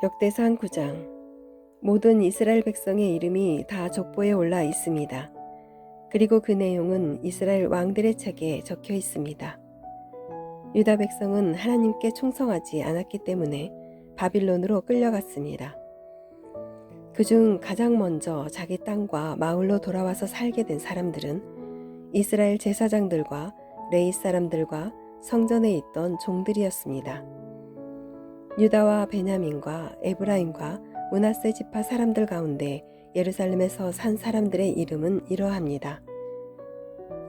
역대상 9장. 모든 이스라엘 백성의 이름이 다 족보에 올라 있습니다. 그리고 그 내용은 이스라엘 왕들의 책에 적혀 있습니다. 유다 백성은 하나님께 충성하지 않았기 때문에 바빌론으로 끌려갔습니다. 그중 가장 먼저 자기 땅과 마을로 돌아와서 살게 된 사람들은 이스라엘 제사장들과 레위 사람들과 성전에 있던 종들이었습니다. 유다와 베냐민과 에브라임과 므낫세 지파 사람들 가운데 예루살렘에서 산 사람들의 이름은 이러합니다.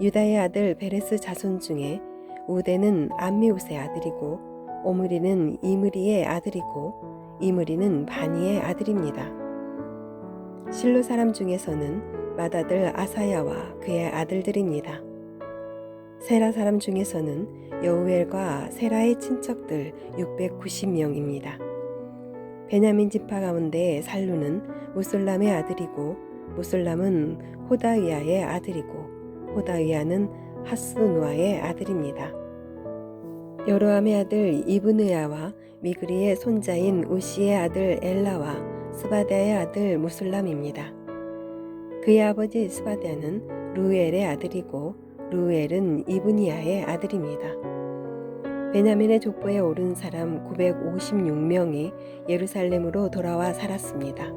유다의 아들 베레스 자손 중에 우데는 암미우스의 아들이고 오므리는 이므리의 아들이고 이므리는 바니의 아들입니다. 실로 사람 중에서는 맏아들 아사야와 그의 아들들입니다. 세라 사람 중에서는 여우엘과 세라의 친척들 690명입니다. 베냐민 지파 가운데 살루는 무술람의 아들이고 무술람은 호다위아의 아들이고 호다위아는 하스누아의 아들입니다. 여로함의 아들 이브느야와 미그리의 손자인 우시의 아들 엘라와 스바다의 아들 무술람입니다. 그의 아버지 스바다는 루엘의 아들이고 루엘은 이브니아의 아들입니다. 베냐민의 족보에 오른 사람 956명이 예루살렘으로 돌아와 살았습니다.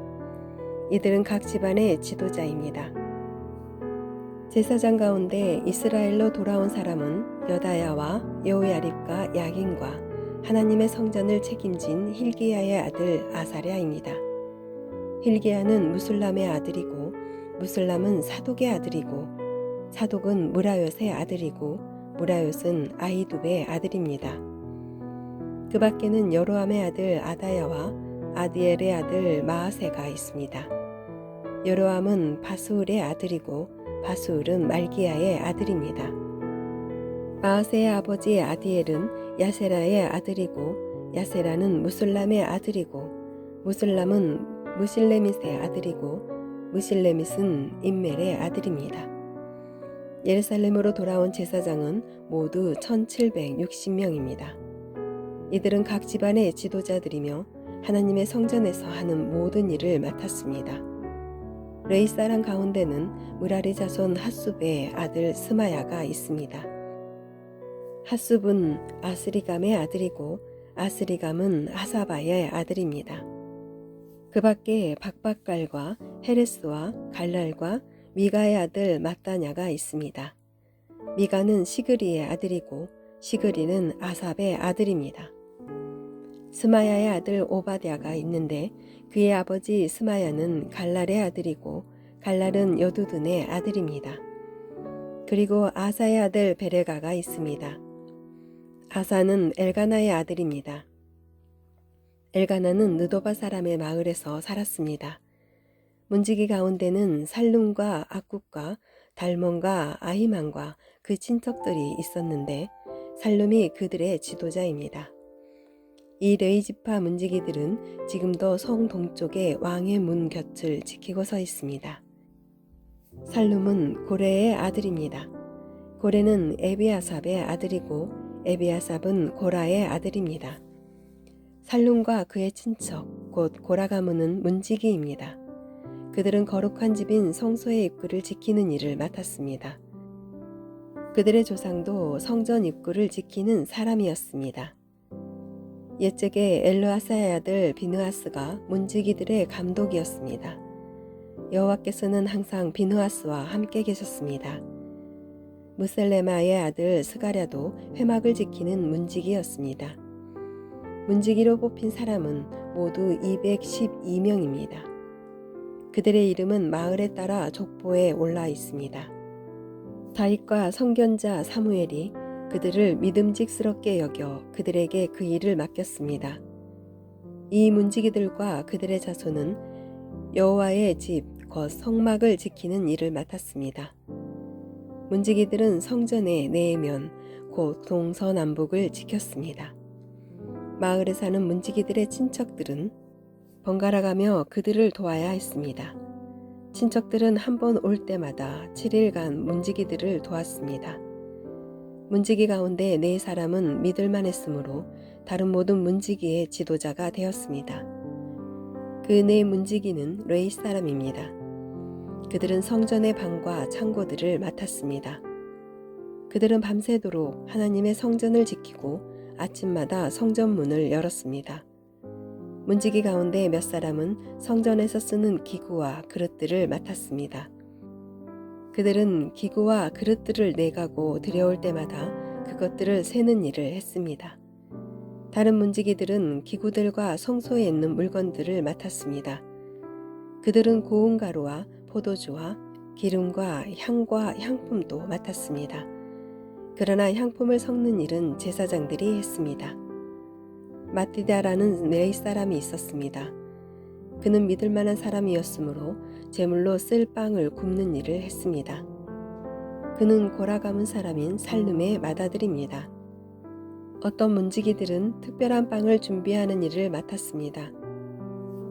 이들은 각 집안의 지도자입니다. 제사장 가운데 이스라엘로 돌아온 사람은 여다야와 여호야립과 야긴과 하나님의 성전을 책임진 힐기야의 아들 아사랴입니다. 힐기야는 무술람의 아들이고 무술람은 사독의 아들이고 사독은 무라옅의 아들이고 무라옅은 아히두베의 아들입니다. 그 밖에는 여로함의 아들 아다야와 아디엘의 아들 마아세가 있습니다. 여로함은 바수울의 아들이고 바수울은 말기야의 아들입니다. 마아세의 아버지 아디엘은 야세라의 아들이고 야세라는 무술람의 아들이고 무술람은 무실레밋의 아들이고 무실레밋은 임멜의 아들입니다. 예루살렘으로 돌아온 제사장은 모두 1760명입니다. 이들은 각 집안의 지도자들이며 하나님의 성전에서 하는 모든 일을 맡았습니다. 레위 사람 가운데는 무라리 자손 핫숲의 아들 스마야가 있습니다. 핫숲은 아스리감의 아들이고 아스리감은 하사바의 아들입니다. 그 밖에 박박갈과 헤레스와 갈랄과 미가의 아들 마따냐가 있습니다. 미가는 시그리의 아들이고 시그리는 아삽의 아들입니다. 스마야의 아들 오바댜가 있는데 그의 아버지 스마야는 갈랄의 아들이고 갈랄은 여두둔의 아들입니다. 그리고 아사의 아들 베레가가 있습니다. 아사는 엘가나의 아들입니다. 엘가나는 느도바 사람의 마을에서 살았습니다. 문지기 가운데는 살룸과 악국과 달몬과 아히만과 그 친척들이 있었는데 살룸이 그들의 지도자입니다. 이 레위 지파 문지기들은 지금도 성 동쪽의 왕의 문 곁을 지키고 서 있습니다. 살룸은 고레의 아들입니다. 고레는 에비아삽의 아들이고 에비아삽은 고라의 아들입니다. 살룸과 그의 친척 곧 고라 가문은 문지기입니다. 그들은 거룩한 집인 성소의 입구를 지키는 일을 맡았습니다. 그들의 조상도 성전 입구를 지키는 사람이었습니다. 옛적에 엘르아사의 아들 비느하스가 문지기들의 감독이었습니다. 여호와께서는 항상 비느하스와 함께 계셨습니다. 무셀레마의 아들 스가랴도 회막을 지키는 문지기였습니다. 문지기로 뽑힌 사람은 모두 212명입니다. 그들의 이름은 마을에 따라 족보에 올라 있습니다. 다윗과 선견자 사무엘이 그들을 믿음직스럽게 여겨 그들에게 그 일을 맡겼습니다. 이 문지기들과 그들의 자손은 여호와의 집 곧 성막을 지키는 일을 맡았습니다. 문지기들은 성전의 내면 곧 동서남북을 지켰습니다. 마을에 사는 문지기들의 친척들은 번갈아가며 그들을 도와야 했습니다. 친척들은 한 번 올 때마다 7일간 문지기들을 도왔습니다. 문지기 가운데 4사람은 믿을만 했으므로 다른 모든 문지기의 지도자가 되었습니다. 그 네 문지기는 레위 사람입니다. 그들은 성전의 방과 창고들을 맡았습니다. 그들은 밤새도록 하나님의 성전을 지키고 아침마다 성전 문을 열었습니다. 문지기 가운데 몇 사람은 성전에서 쓰는 기구와 그릇들을 맡았습니다. 그들은 기구와 그릇들을 내가고 들여올 때마다 그것들을 세는 일을 했습니다. 다른 문지기들은 기구들과 성소에 있는 물건들을 맡았습니다. 그들은 고운 가루와 포도주와 기름과 향과 향품도 맡았습니다. 그러나 향품을 섞는 일은 제사장들이 했습니다. 마띠다라는 레위 사람이 있었습니다. 그는 믿을 만한 사람이었으므로 제물로 쓸 빵을 굽는 일을 했습니다. 그는 고라 가문 사람인 살룸의 맏아들입니다. 어떤 문지기들은 특별한 빵을 준비하는 일을 맡았습니다.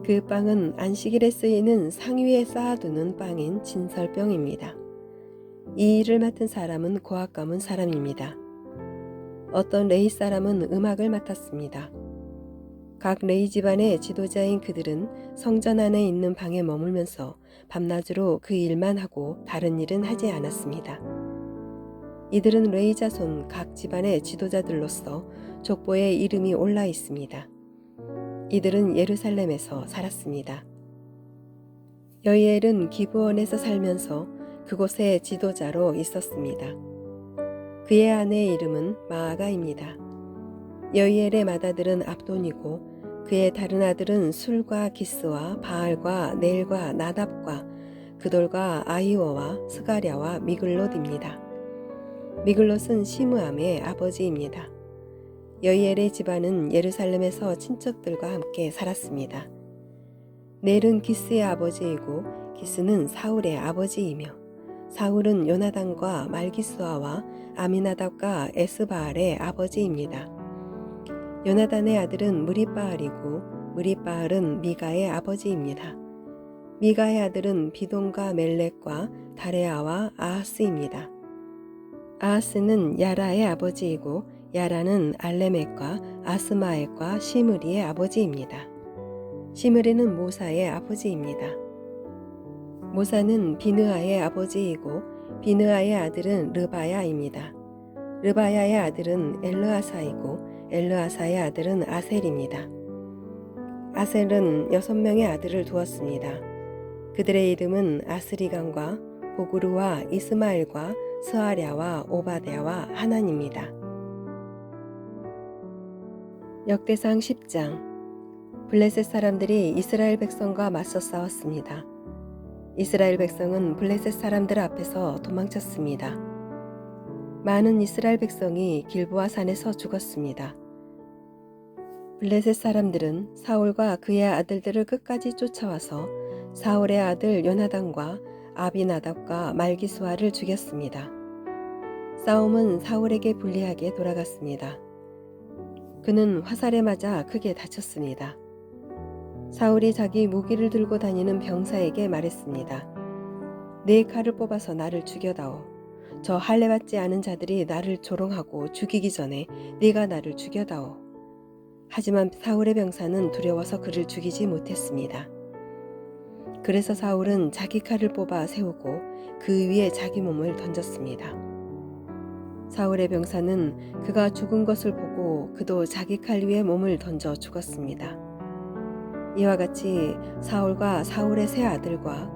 그 빵은 안식일에 쓰이는 상위에 쌓아두는 빵인 진설병입니다. 이 일을 맡은 사람은 고학 가문 사람입니다. 어떤 레위 사람은 음악을 맡았습니다. 각 레위 집안의 지도자인 그들은 성전 안에 있는 방에 머물면서 밤낮으로 그 일만 하고 다른 일은 하지 않았습니다. 이들은 레위 자손 각 집안의 지도자들로서 족보에 이름이 올라 있습니다. 이들은 예루살렘에서 살았습니다. 여이엘은 기브온에서 살면서 그곳의 지도자로 있었습니다. 그의 아내의 이름은 마아가입니다. 여이엘의 맏아들은 압돈이고 그의 다른 아들은 술과 기스와 바알과 넬과 나답과 그돌과 아이워와 스가랴와 미글롯입니다. 미글롯은 시므암의 아버지입니다. 여이엘의 집안은 예루살렘에서 친척들과 함께 살았습니다. 넬은 기스의 아버지이고 기스는 사울의 아버지이며 사울은 요나단과 말기수아와 아미나답과 에스바알의 아버지입니다. 요나단의 아들은 무리바알이고 무리바알은 미가의 아버지입니다. 미가의 아들은 비돈과 멜렉과 다레아와 아하스입니다. 아하스는 야라의 아버지이고 야라는 알레멕과 아스마엘과 시므리의 아버지입니다. 시므리는 모사의 아버지입니다. 모사는 비느아의 아버지이고 비느아의 아들은 르바야입니다. 르바야의 아들은 엘르아사이고 엘르아사의 아들은 아셀입니다. 아셀은 6명의 아들을 두었습니다. 그들의 이름은 아스리간과 보그루와 이스마엘과 스아랴와 오바댜와 하난입니다. 역대상 10장. 블레셋 사람들이 이스라엘 백성과 맞서 싸웠습니다. 이스라엘 백성은 블레셋 사람들 앞에서 도망쳤습니다. 많은 이스라엘 백성이 길보아 산에서 죽었습니다. 블레셋 사람들은 사울과 그의 아들들을 끝까지 쫓아와서 사울의 아들 요나단과 아비나답과 말기수아를 죽였습니다. 싸움은 사울에게 불리하게 돌아갔습니다. 그는 화살에 맞아 크게 다쳤습니다. 사울이 자기 무기를 들고 다니는 병사에게 말했습니다. 네 칼을 뽑아서 나를 죽여다오. 저 할례받지 않은 자들이 나를 조롱하고 죽이기 전에 네가 나를 죽여다오. 하지만 사울의 병사는 두려워서 그를 죽이지 못했습니다. 그래서 사울은 자기 칼을 뽑아 세우고 그 위에 자기 몸을 던졌습니다. 사울의 병사는 그가 죽은 것을 보고 그도 자기 칼 위에 몸을 던져 죽었습니다. 이와 같이 사울과 사울의 세 아들과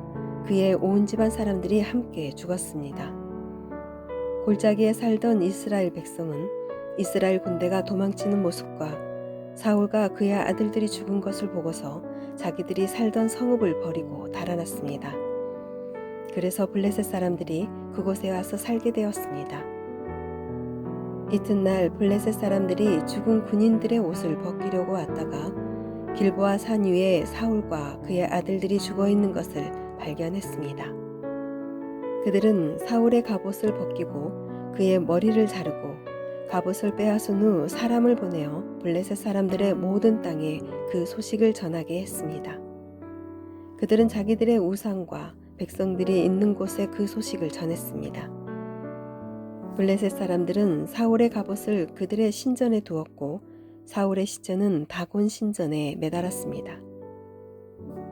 그의 온 집안 사람들이 함께 죽었습니다. 골짜기에 살던 이스라엘 백성은 이스라엘 군대가 도망치는 모습과 사울과 그의 아들들이 죽은 것을 보고서 자기들이 살던 성읍을 버리고 달아났습니다. 그래서 블레셋 사람들이 그곳에 와서 살게 되었습니다. 이튿날 블레셋 사람들이 죽은 군인들의 옷을 벗기려고 왔다가 길보아 산 위에 사울과 그의 아들들이 죽어 있는 것을 발견했습니다. 그들은 사울의 갑옷을 벗기고 그의 머리를 자르고 갑옷을 빼앗은 후 사람을 보내어 블레셋 사람들의 모든 땅에 그 소식을 전하게 했습니다. 그들은 자기들의 우상과 백성들이 있는 곳에 그 소식을 전했습니다. 블레셋 사람들은 사울의 갑옷을 그들의 신전에 두었고 사울의 시체는 다곤 신전에 매달았습니다.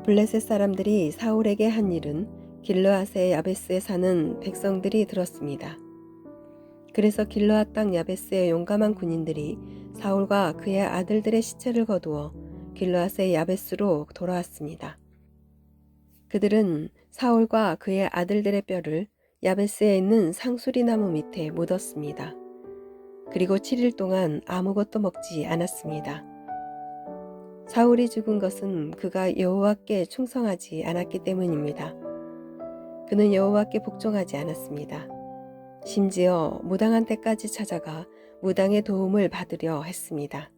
블레셋 사람들이 사울에게 한 일은 길르앗의 야베스에 사는 백성들이 들었습니다. 그래서 길르앗 땅 야베스의 용감한 군인들이 사울과 그의 아들들의 시체를 거두어 길르앗의 야베스로 돌아왔습니다. 그들은 사울과 그의 아들들의 뼈를 야베스에 있는 상수리 나무 밑에 묻었습니다. 그리고 7일 동안 아무것도 먹지 않았습니다. 사울이 죽은 것은 그가 여호와께 충성하지 않았기 때문입니다. 그는 여호와께 복종하지 않았습니다. 심지어 무당한 때까지 찾아가 무당의 도움을 받으려 했습니다.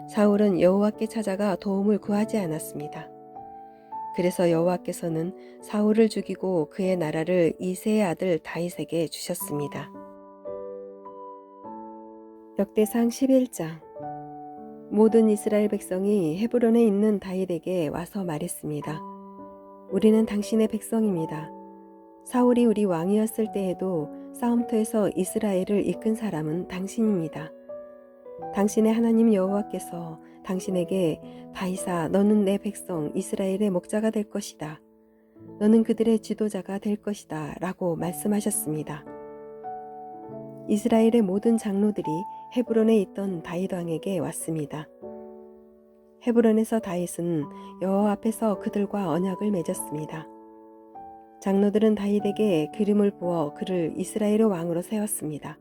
사울은 여호와께 찾아가 도움을 구하지 않았습니다. 그래서 여호와께서는 사울을 죽이고 그의 나라를 이새의 아들 다윗에게 주셨습니다. 역대상 11장. 모든 이스라엘 백성이 헤브론에 있는 다윗에게 와서 말했습니다. 우리는 당신의 백성입니다. 사울이 우리 왕이었을 때에도 싸움터에서 이스라엘을 이끈 사람은 당신입니다. 당신의 하나님 여호와께서 당신에게 다윗아, 너는 내 백성 이스라엘의 목자가 될 것이다. 너는 그들의 지도자가 될 것이다. 라고 말씀하셨습니다. 이스라엘의 모든 장로들이 헤브론에 있던 다윗 왕에게 왔습니다. 헤브론에서 다윗은 여호와 앞에서 그들과 언약을 맺었습니다. 장로들은 다윗에게 기름을 부어 그를 이스라엘의 왕으로 세웠습니다.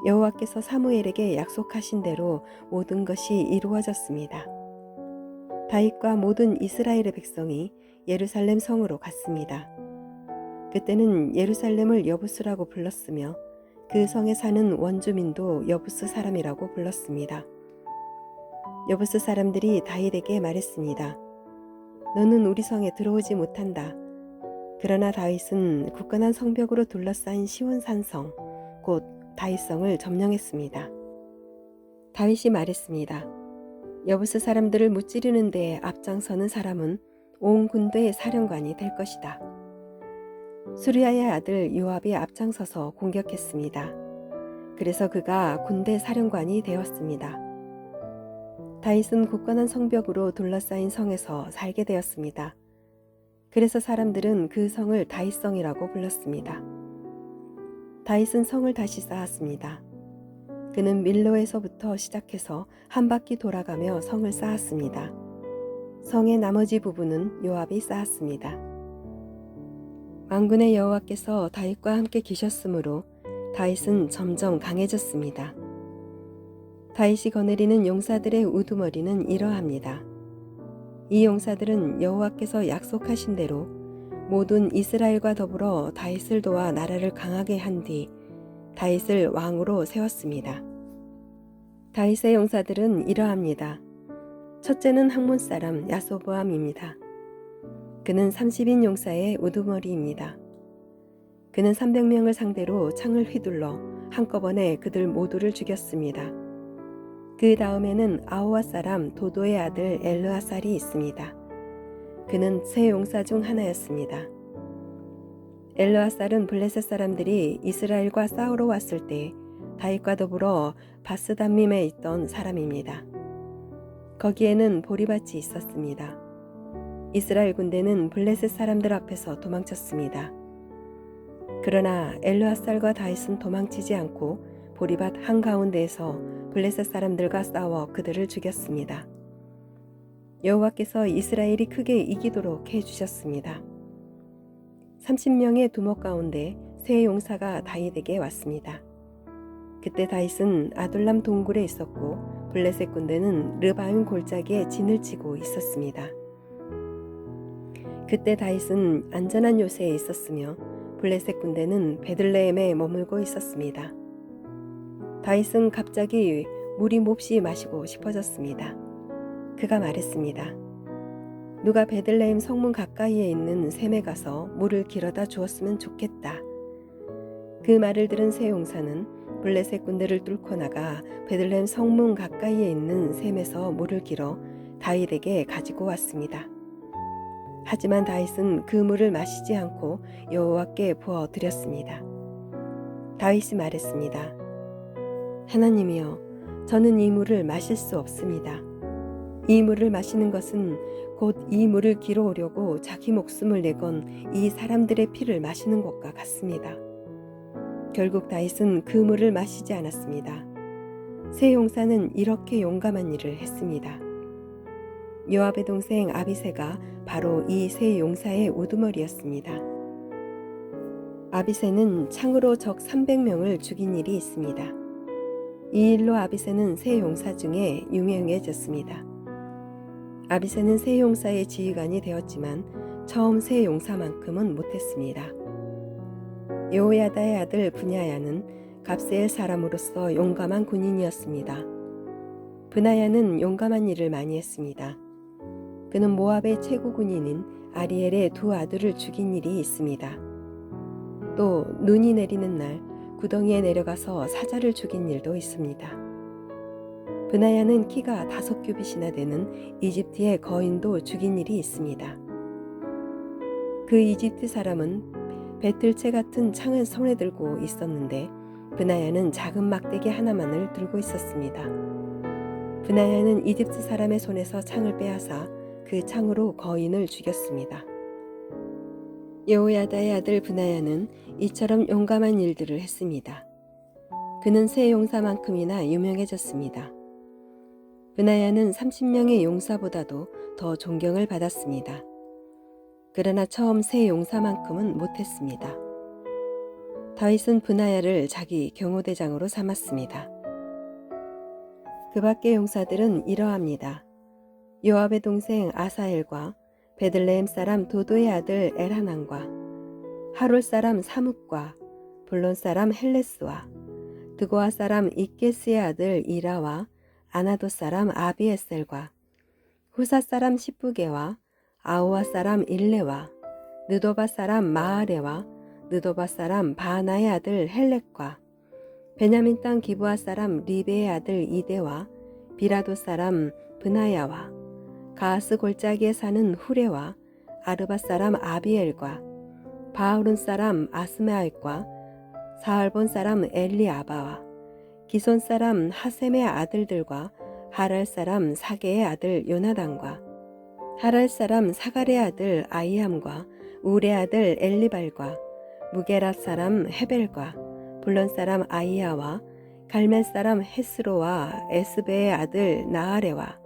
여호와께서 사무엘에게 약속하신 대로 모든 것이 이루어졌습니다. 다윗과 모든 이스라엘의 백성이 예루살렘 성으로 갔습니다. 그때는 예루살렘을 여부스라고 불렀으며 그 성에 사는 원주민도 여부스 사람이라고 불렀습니다. 여부스 사람들이 다윗에게 말했습니다. 너는 우리 성에 들어오지 못한다. 그러나 다윗은 굳건한 성벽으로 둘러싸인 시온산성, 곧 다윗성을 점령했습니다. 다윗이 말했습니다. 여부스 사람들을 무찌르는 데에 앞장서는 사람은 온 군대의 사령관이 될 것이다. 수리아의 아들 요압이 앞장서서 공격했습니다. 그래서 그가 군대 사령관이 되었습니다. 다윗은 굳건한 성벽으로 둘러싸인 성에서 살게 되었습니다. 그래서 사람들은 그 성을 다윗성이라고 불렀습니다. 다윗은 성을 다시 쌓았습니다. 그는 밀로에서부터 시작해서 한 바퀴 돌아가며 성을 쌓았습니다. 성의 나머지 부분은 요압이 쌓았습니다. 만군의 여호와께서 다윗과 함께 계셨으므로 다윗은 점점 강해졌습니다. 다윗이 거느리는 용사들의 우두머리는 이러합니다. 이 용사들은 여호와께서 약속하신 대로 모든 이스라엘과 더불어 다윗을 도와 나라를 강하게 한 뒤 다윗을 왕으로 세웠습니다. 다윗의 용사들은 이러합니다. 첫째는 학몬 사람 야소보암입니다. 그는 30인 용사의 우두머리입니다. 그는 300명을 상대로 창을 휘둘러 한꺼번에 그들 모두를 죽였습니다. 그 다음에는 아호와 사람 도도의 아들 엘르아살이 있습니다. 그는 세 용사 중 하나였습니다. 엘르아살은 블레셋 사람들이 이스라엘과 싸우러 왔을 때 다윗과 더불어 바스담밈에 있던 사람입니다. 거기에는 보리밭이 있었습니다. 이스라엘 군대는 블레셋 사람들 앞에서 도망쳤습니다. 그러나 엘르아살과 다윗은 도망치지 않고 보리밭 한가운데에서 블레셋 사람들과 싸워 그들을 죽였습니다. 여호와께서 이스라엘이 크게 이기도록 해주셨습니다. 30명의 두목 가운데 세 용사가 다윗에게 왔습니다. 그때 다윗은 아둘람 동굴에 있었고 블레셋 군대는 르바임 골짜기에 진을 치고 있었습니다. 그때 다윗은 안전한 요새에 있었으며 블레셋 군대는 베들레헴에 머물고 있었습니다. 다윗은 갑자기 물이 몹시 마시고 싶어졌습니다. 그가 말했습니다. 누가 베들레헴 성문 가까이에 있는 샘에 가서 물을 길어다 주었으면 좋겠다. 그 말을 들은 세 용사는 블레셋 군대를 뚫고 나가 베들레헴 성문 가까이에 있는 샘에서 물을 길어 다윗에게 가지고 왔습니다. 하지만 다윗은 그 물을 마시지 않고 여호와께 부어 드렸습니다. 다윗이 말했습니다. 하나님이여, 저는 이 물을 마실 수 없습니다. 이 물을 마시는 것은 곧 이 물을 길어오려고 자기 목숨을 내건 이 사람들의 피를 마시는 것과 같습니다. 결국 다윗은 그 물을 마시지 않았습니다. 세 용사는 이렇게 용감한 일을 했습니다. 요압의 동생 아비새가 바로 이 세 용사의 우두머리였습니다. 아비새는 창으로 적 300명을 죽인 일이 있습니다. 이 일로 아비새는 세 용사 중에 유명해졌습니다. 아비새는 세 용사의 지휘관이 되었지만 처음 세 용사만큼은 못했습니다. 여호야다의 아들 브냐야는 갑세엘 사람으로서 용감한 군인이었습니다. 브나야는 용감한 일을 많이 했습니다. 그는 모압의 최고 군인인 아리엘의 두 아들을 죽인 일이 있습니다. 또 눈이 내리는 날 구덩이에 내려가서 사자를 죽인 일도 있습니다. 브나야는 키가 5규빗이나 되는 이집트의 거인도 죽인 일이 있습니다. 그 이집트 사람은 배틀채 같은 창을 손에 들고 있었는데 브나야는 작은 막대기 하나만을 들고 있었습니다. 브나야는 이집트 사람의 손에서 창을 빼앗아 그 창으로 거인을 죽였습니다. 여호야다의 아들 브나야는 이처럼 용감한 일들을 했습니다. 그는 세 용사만큼이나 유명해졌습니다. 브나야는 30명의 용사보다도 더 존경을 받았습니다. 그러나 처음 세 용사만큼은 못했습니다. 다윗은 브나야를 자기 경호대장으로 삼았습니다. 그 밖의 용사들은 이러합니다. 요압의 동생 아사엘과 베들레헴 사람 도도의 아들 엘하난과 하롤 사람 사뭇과 블론 사람 헬레스와 드고아 사람 이게스의 아들 이라와 아나도 사람 아비에셀과 후사 사람 시프게와 아우아 사람 일레와 느도바 사람 마아레와 느도바 사람 바나의 아들 헬렉과 베냐민 땅 기브아 사람 리베의 아들 이데와 비라도 사람 브나야와 가스 골짜기에 사는 후레와 아르바 사람 아비엘과 바울은 사람 아스마엘과 사알본 사람 엘리아바와 기손 사람 하셈의 아들들과 하랄 사람 사게의 아들 요나단과 하랄 사람 사갈의 아들 아이함과 우레 아들 엘리발과 무게라 사람 헤벨과 블론 사람 아이야와 갈멜 사람 헤스로와 에스베의 아들 나아레와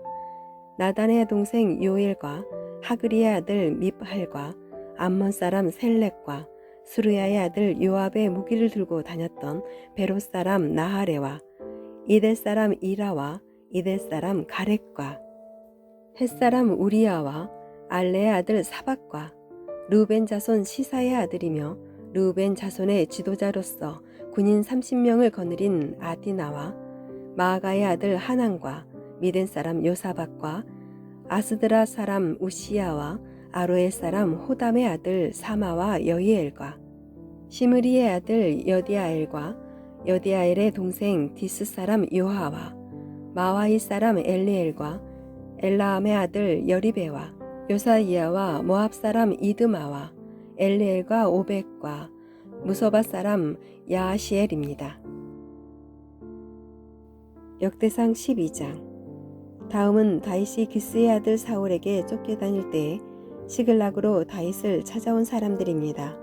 나단의 동생 요일과 하그리의 아들 밉할과 암몬 사람 셀렉과 수르야의 아들 요압의 무기를 들고 다녔던 베롯 사람 나하레와 이델 사람 이라와 이델 사람 가렉과 헷 사람 우리야와 알레의 아들 사박과 르우벤 자손 시사의 아들이며 르우벤 자손의 지도자로서 군인 30명을 거느린 아디나와 마아가의 아들 하난과 미덴 사람 요사박과 아스드라 사람 우시야와 아로엘 사람 호담의 아들 사마와 여이엘과 시므리의 아들 여디아엘과 여디아엘의 동생 디스 사람 요하와 마와이 사람 엘리엘과 엘라함의 아들 여리베와 요사이야와 모압 사람 이드마와 엘리엘과 오벡과 무소바 사람 야하시엘입니다. 역대상 12장. 다음은 다윗이 기스의 아들 사울에게 쫓겨다닐 때에 시글락으로 다윗을 찾아온 사람들입니다.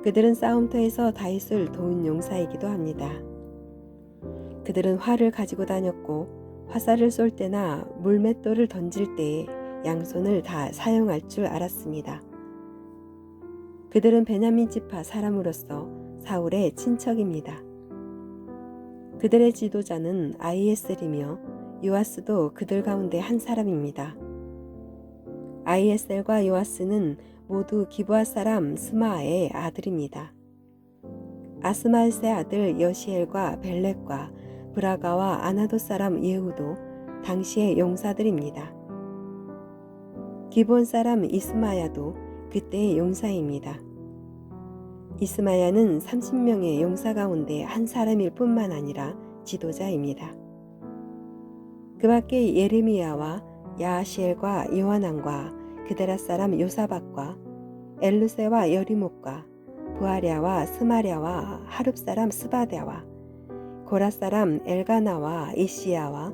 그들은 싸움터에서 다윗을 도운 용사이기도 합니다. 그들은 활을 가지고 다녔고 화살을 쏠 때나 물맷돌을 던질 때에 양손을 다 사용할 줄 알았습니다. 그들은 베냐민 지파 사람으로서 사울의 친척입니다. 그들의 지도자는 아이에셀이며 요아스도 그들 가운데 한 사람입니다. 아이에셀과 요아스는 모두 기브아 사람 스마아의 아들입니다. 아스마엘의 아들 여시엘과 벨렉과 브라가와 아나도 사람 예후도 당시의 용사들입니다. 기브온 사람 이스마야도 그때의 용사입니다. 이스마야는 30명의 용사 가운데 한 사람일 뿐만 아니라 지도자입니다. 그 밖에 예레미야와 야하시엘과 요하난과 그데라 사람 요사박과 엘루세와 여리목과 부하랴와 스마랴와 하룹 사람 스바랴와 고라 사람 엘가나와 이시야와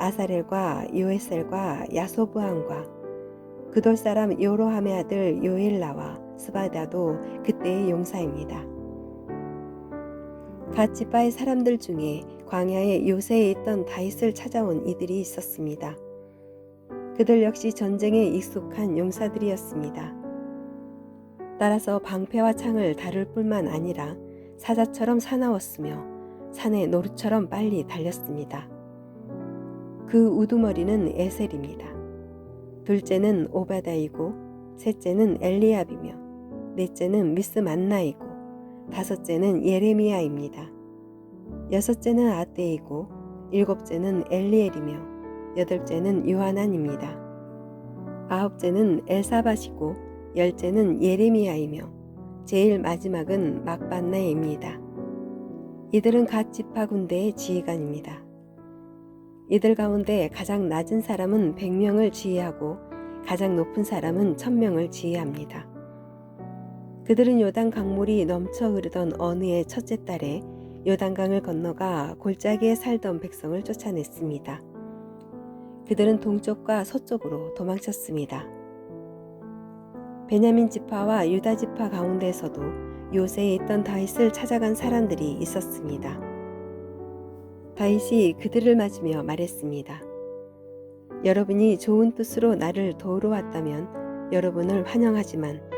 아사렐과 요에셀과 야소부함과 그돌 사람 요로함의 아들 요일라와 스바다도 그때의 용사입니다. 갓 지파의 사람들 중에 광야의 요새에 있던 다윗을 찾아온 이들이 있었습니다. 그들 역시 전쟁에 익숙한 용사들이었습니다. 따라서 방패와 창을 다룰 뿐만 아니라 사자처럼 사나웠으며 산의 노루처럼 빨리 달렸습니다. 그 우두머리는 에셀입니다. 둘째는 오바다이고 셋째는 엘리압이며 넷째는 미스만나이고 다섯째는 예레미야입니다. 여섯째는 아떼이고 일곱째는 엘리엘이며 여덟째는 요하난입니다. 아홉째는 엘사밧이고 열째는 예레미야이며 제일 마지막은 막반나입니다. 이들은 갓 지파 군대의 지휘관입니다. 이들 가운데 가장 낮은 사람은 100명을 지휘하고 가장 높은 사람은 1000명을 지휘합니다. 그들은 요단 강물이 넘쳐 흐르던 어느 해 첫째 달에 요단강을 건너가 골짜기에 살던 백성을 쫓아냈습니다. 그들은 동쪽과 서쪽으로 도망쳤습니다. 베냐민 지파와 유다 지파 가운데에서도 요새에 있던 다윗을 찾아간 사람들이 있었습니다. 다윗이 그들을 맞으며 말했습니다. 여러분이 좋은 뜻으로 나를 도우러 왔다면 여러분을 환영하지만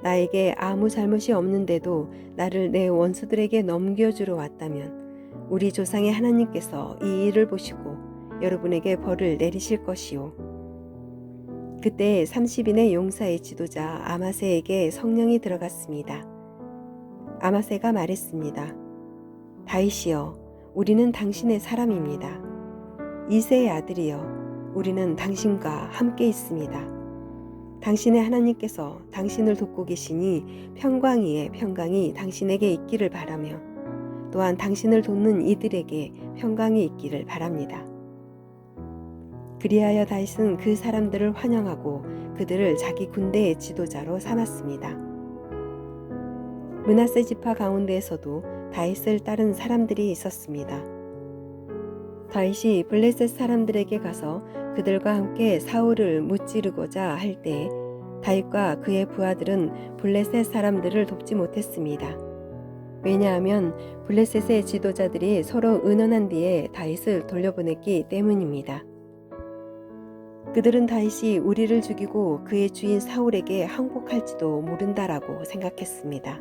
나에게 아무 잘못이 없는데도 나를 내 원수들에게 넘겨주러 왔다면 우리 조상의 하나님께서 이 일을 보시고 여러분에게 벌을 내리실 것이요. 그때 30인의 용사의 지도자 아마세에게 성령이 들어갔습니다. 아마세가 말했습니다. 다윗이여, 우리는 당신의 사람입니다. 이새의 아들이여, 우리는 당신과 함께 있습니다. 당신의 하나님께서 당신을 돕고 계시니 평강 위에 평강이 당신에게 있기를 바라며 또한 당신을 돕는 이들에게 평강이 있기를 바랍니다. 그리하여 다윗은 그 사람들을 환영하고 그들을 자기 군대의 지도자로 삼았습니다. 므낫세 지파 가운데에서도 다윗을 따른 사람들이 있었습니다. 다윗이 블레셋 사람들에게 가서 그들과 함께 사울을 무찌르고자 할 때 다윗과 그의 부하들은 블레셋 사람들을 돕지 못했습니다. 왜냐하면 블레셋의 지도자들이 서로 의논한 뒤에 다윗을 돌려보냈기 때문입니다. 그들은 다윗이 우리를 죽이고 그의 주인 사울에게 항복할지도 모른다라고 생각했습니다.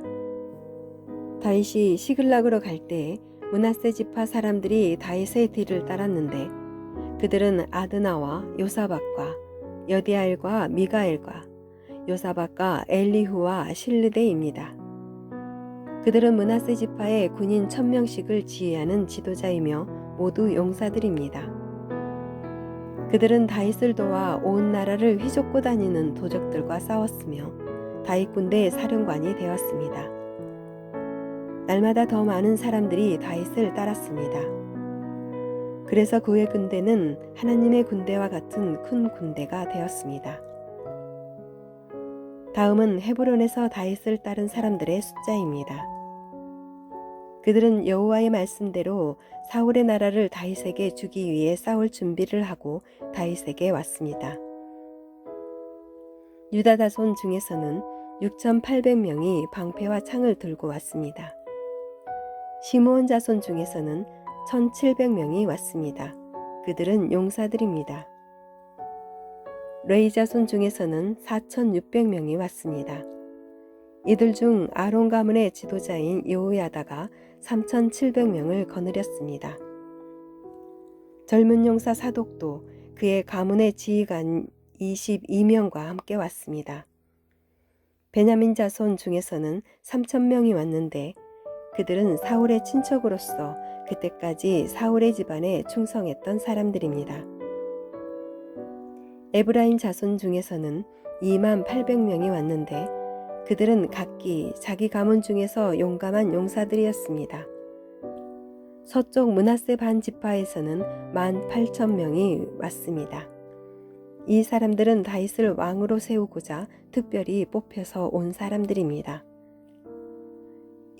다윗이 시글락으로 갈 때 므낫세 지파 사람들이 다윗의 뒤를 따랐는데 그들은 아드나와 요사박과 여디아엘과 미가엘과 요사박과 엘리후와 실르데입니다. 그들은 므낫세 지파의 군인 1000명씩을 지휘하는 지도자이며 모두 용사들입니다. 그들은 다윗을 도와 온 나라를 휘젓고 다니는 도적들과 싸웠으며 다윗 군대의 사령관이 되었습니다. 날마다 더 많은 사람들이 다윗을 따랐습니다. 그래서 그의 군대는 하나님의 군대와 같은 큰 군대가 되었습니다. 다음은 헤브론에서 다윗을 따른 사람들의 숫자입니다. 그들은 여호와의 말씀대로 사울의 나라를 다윗에게 주기 위해 싸울 준비를 하고 다윗에게 왔습니다. 유다 자손 중에서는 6,800명이 방패와 창을 들고 왔습니다. 시므온 자손 중에서는 1,700명이 왔습니다. 그들은 용사들입니다. 레위 자손 중에서는 4,600명이 왔습니다. 이들 중 아론 가문의 지도자인 여호야다가 3,700명을 거느렸습니다. 젊은 용사 사독도 그의 가문의 지휘관 22명과 함께 왔습니다. 베냐민 자손 중에서는 3,000명이 왔는데 그들은 사울의 친척으로서 그때까지 사울의 집안에 충성했던 사람들입니다. 에브라임 자손 중에서는 28,000명이 왔는데 그들은 각기 자기 가문 중에서 용감한 용사들이었습니다. 서쪽 므낫세 반 지파에서는 18,000명이 왔습니다. 이 사람들은 다윗을 왕으로 세우고자 특별히 뽑혀서 온 사람들입니다.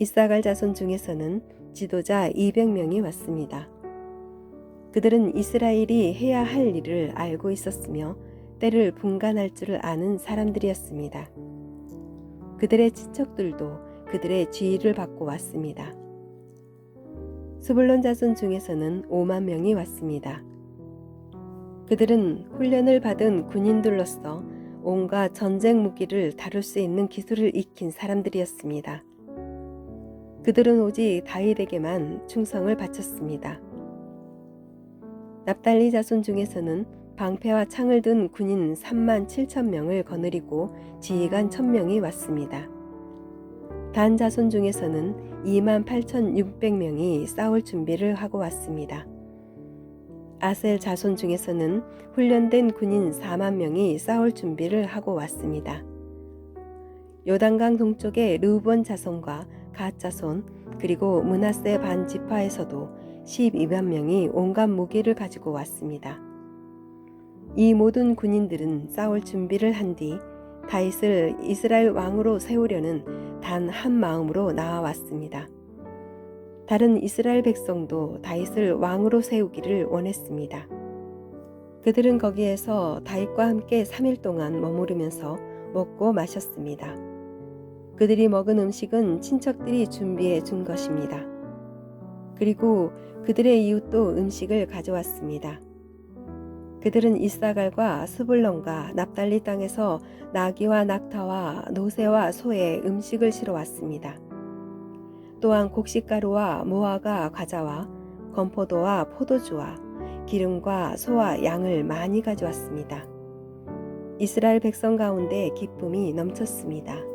이사갈 자손 중에서는 지도자 200명이 왔습니다. 그들은 이스라엘이 해야 할 일을 알고 있었으며 때를 분간할 줄을 아는 사람들이었습니다. 그들의 친척들도 그들의 지휘를 받고 왔습니다. 스불론 자손 중에서는 5만 명이 왔습니다. 그들은 훈련을 받은 군인들로서 온갖 전쟁 무기를 다룰 수 있는 기술을 익힌 사람들이었습니다. 그들은 오직 다윗에게만 충성을 바쳤습니다. 납달리 자손 중에서는 방패와 창을 든 군인 3만 7천 명을 거느리고 지휘관 1,000명이 왔습니다. 단 자손 중에서는 2만 8,600명이 싸울 준비를 하고 왔습니다. 아셀 자손 중에서는 훈련된 군인 4만 명이 싸울 준비를 하고 왔습니다. 요단강 동쪽의 르우본 자손과 갓 자손 그리고 므낫세 반 지파에서도 12만 명이 온갖 무기를 가지고 왔습니다. 이 모든 군인들은 싸울 준비를 한 뒤 다윗을 이스라엘 왕으로 세우려는 단 한 마음으로 나아왔습니다. 다른 이스라엘 백성도 다윗을 왕으로 세우기를 원했습니다. 그들은 거기에서 다윗과 함께 3일 동안 머무르면서 먹고 마셨습니다. 그들이 먹은 음식은 친척들이 준비해 준 것입니다. 그리고 그들의 이웃도 음식을 가져왔습니다. 그들은 이사갈과 스불론과 납달리 땅에서 나귀와 낙타와 노새와 소의 음식을 실어왔습니다. 또한 곡식가루와 무화과 과자와 건포도와 포도주와 기름과 소와 양을 많이 가져왔습니다. 이스라엘 백성 가운데 기쁨이 넘쳤습니다.